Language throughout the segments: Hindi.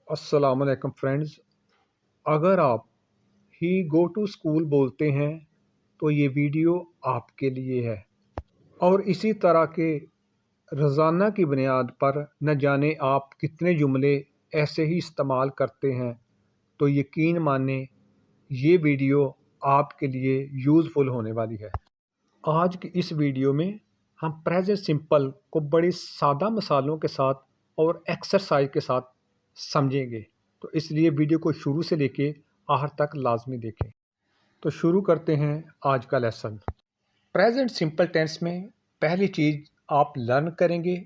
अस्सलामुअलैकुम फ्रेंड्स। अगर आप ही गो टू स्कूल बोलते हैं तो ये वीडियो आपके लिए है। और इसी तरह के रोज़ाना की बुनियाद पर न जाने आप कितने जुमले ऐसे ही इस्तेमाल करते हैं, तो यकीन माने ये वीडियो आपके लिए यूज़फुल होने वाली है। आज की इस वीडियो में हम प्रेजेंट सिंपल को बड़े सादा मिसालों के साथ और एक्सरसाइज के साथ समझेंगे, तो इसलिए वीडियो को शुरू से लेके आखिर तक लाजमी देखें। तो शुरू करते हैं आज का लेसन। प्रेजेंट सिंपल टेंस में पहली चीज़ आप लर्न करेंगे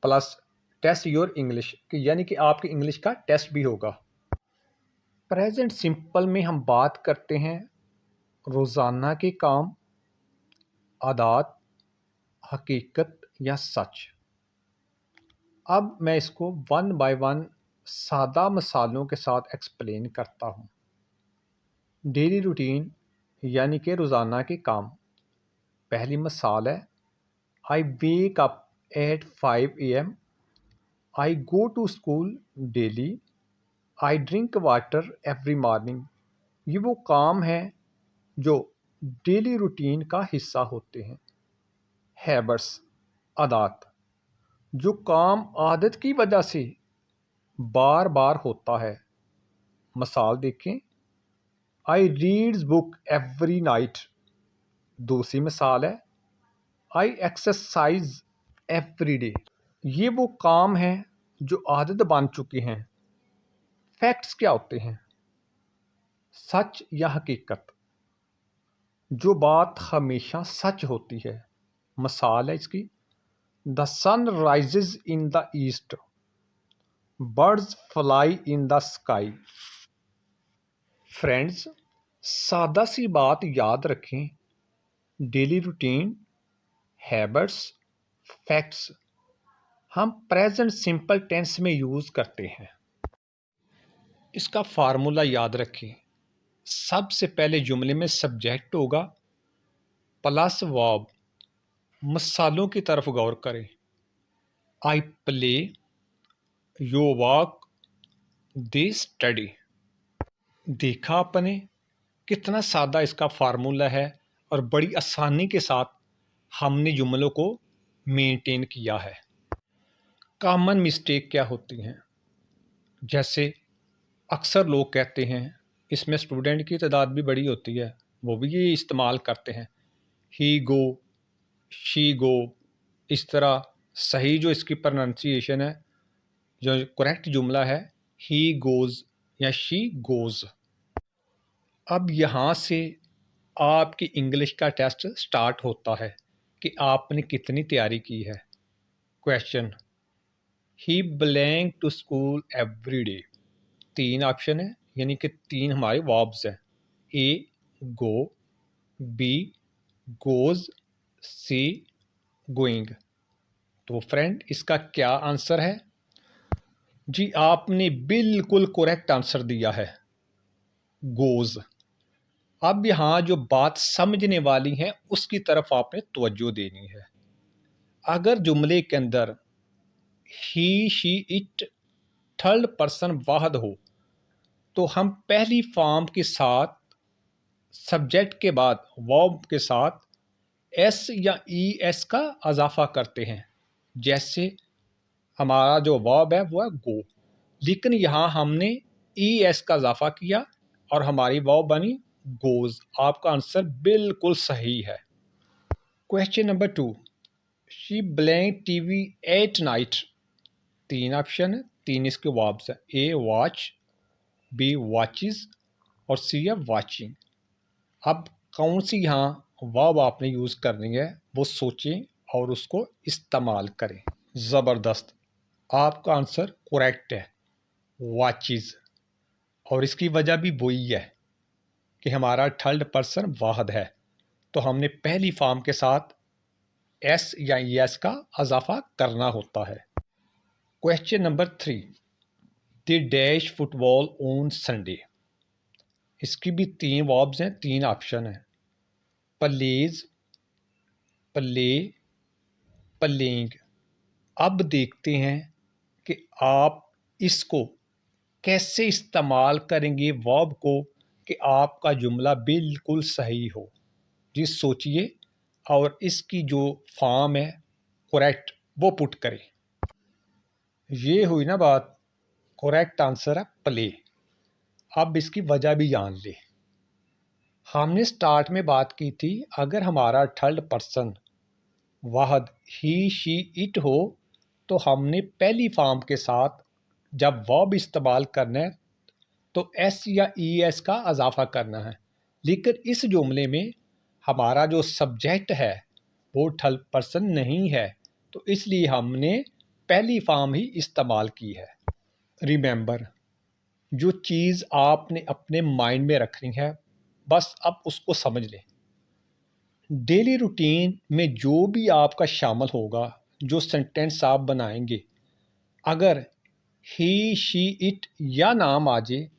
प्लस टेस्ट योर इंग्लिश, यानी कि आपकी इंग्लिश का टेस्ट भी होगा। प्रेजेंट सिंपल में हम बात करते हैं रोज़ाना के काम, आदात, हकीकत या सच। अब मैं इसको वन बाय वन सादा मिसालों के साथ एक्सप्लेन करता हूँ। डेली रूटीन यानी कि रोज़ाना के काम। पहली मिसाल है, I wake up at 5 AM, I go to school daily, I drink water every morning. ये वो काम हैं जो डेली रूटीन का हिस्सा होते हैं। हैबिट्स, आदत, जो काम आदत की वजह से बार बार होता है। मिसाल देखें, आई रीड्स बुक एवरी नाइट। दूसरी मिसाल है, आई एक्सरसाइज एवरी डे। ये वो काम हैं जो आदत बन चुके हैं। फैक्ट्स क्या होते हैं? सच या हकीकत, जो बात हमेशा सच होती है। मिसाल है इसकी, the sun rises in the east, birds fly in the sky. Friends, सादा सी बात याद रखें, डेली रूटीन, हैबिट्स, फैक्ट्स हम प्रेजेंट सिंपल टेंस में यूज़ करते हैं। इसका फार्मूला याद रखें, सबसे पहले जुमले में सब्जेक्ट होगा प्लस वर्ब। मिसालों की तरफ गौर करें, I play, you walk, they study. देखा आपने कितना सादा इसका फार्मूला है और बड़ी आसानी के साथ हमने जुमलों को मेंटेन किया है। कॉमन मिस्टेक क्या होती हैं? जैसे अक्सर लोग कहते हैं, इसमें स्टूडेंट की तादाद भी बड़ी होती है, वो भी ये इस्तेमाल करते हैं, ही गो, शी गो। इस तरह सही जो इसकी प्रोनाउंसिएशन है, जो करेक्ट जुमला है, ही गोज़ या शी गोज़। अब यहाँ से आपकी इंग्लिश का टेस्ट स्टार्ट होता है कि आपने कितनी तैयारी की है। Question, he belong to school every day. 3 option है, यानी कि 3 हमारे वर्ब्स हैं। A go, B goes, C going. तो फ्रेंड, इसका क्या आंसर है? जी, आपने बिल्कुल करेक्ट आंसर दिया है, गोज़। अब यहाँ जो बात समझने वाली है उसकी तरफ आपने तवज्जो देनी है। अगर जुमले के अंदर ही, शी, इट थर्ड पर्सन वाहद हो, तो हम पहली फॉर्म के साथ सब्जेक्ट के बाद वर्ब के साथ एस या ई एस का इजाफा करते हैं। जैसे हमारा जो वर्ब है वो है गो, लेकिन यहाँ हमने ई एस का इजाफा किया और हमारी वर्ब बनी गोज। आपका आंसर बिल्कुल सही है। Question number 2, she blank TV at night. 3 option है, 3 इसके वर्ब्स है। ए वॉच, बी वॉचिज और सी है वॉचिंग। अब कौन सी यहाँ वर्ब आपने यूज़ करनी है वो सोचें और उसको इस्तेमाल करें। ज़बरदस्त, आपका आंसर करेक्ट है, वॉचिज। और इसकी वजह भी वही है कि हमारा थर्ड पर्सन वाहद है, तो हमने पहली फॉर्म के साथ एस या एस का इजाफा करना होता है। Question number 3, the dash football on Sunday. इसकी भी 3 वर्ब्स हैं, 3 ऑप्शन हैं। Plays, play, playing. अब देखते हैं कि आप इसको कैसे इस्तेमाल करेंगे वर्ब को कि आपका जुमला बिल्कुल सही हो। जी सोचिए और इसकी जो फॉर्म है करेक्ट वो पुट करें। ये हुई ना बात, करेक्ट आंसर है प्ले। अब इसकी वजह भी जान ले। हमने स्टार्ट में बात की थी अगर हमारा थर्ड पर्सन वाहद ही शी इट हो तो हमने पहली फॉर्म के साथ जब वर्ब इस्तेमाल करना है तो एस या ई एस का इजाफा करना है। लेकिन इस जुमले में हमारा जो सब्जेक्ट है वो थर्ड पर्सन नहीं है, तो इसलिए हमने पहली फॉर्म ही इस्तेमाल की है। रिमेंबर, जो चीज़ आपने अपने माइंड में रखनी है बस अब उसको समझ लें। डेली रूटीन में जो भी आपका शामिल होगा, जो सेंटेंस आप बनाएंगे, अगर ही शी इट या नाम आ जाए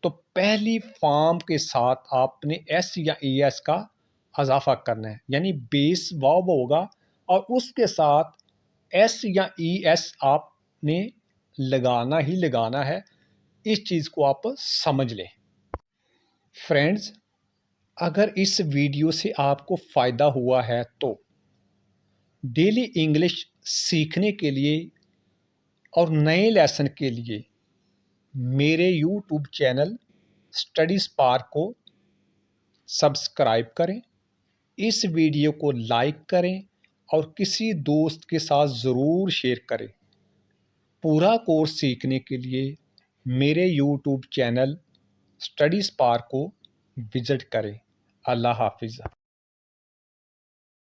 तो पहली फॉर्म के साथ आपने एस या ई एस का इजाफा करना है, यानी बेस वर्ब होगा और उसके साथ एस या ई एस आपने लगाना ही लगाना है। इस चीज़ को आप समझ लें। फ्रेंड्स, अगर इस वीडियो से आपको फ़ायदा हुआ है तो डेली इंग्लिश सीखने के लिए और नए लेसन के लिए मेरे यूट्यूब चैनल स्टडी स्पार्क को सब्सक्राइब करें, इस वीडियो को लाइक करें और किसी दोस्त के साथ ज़रूर शेयर करें। पूरा कोर्स सीखने के लिए मेरे यूट्यूब चैनल स्टडी स्पार्क को विज़िट करें। अल्लाह हाफिज़।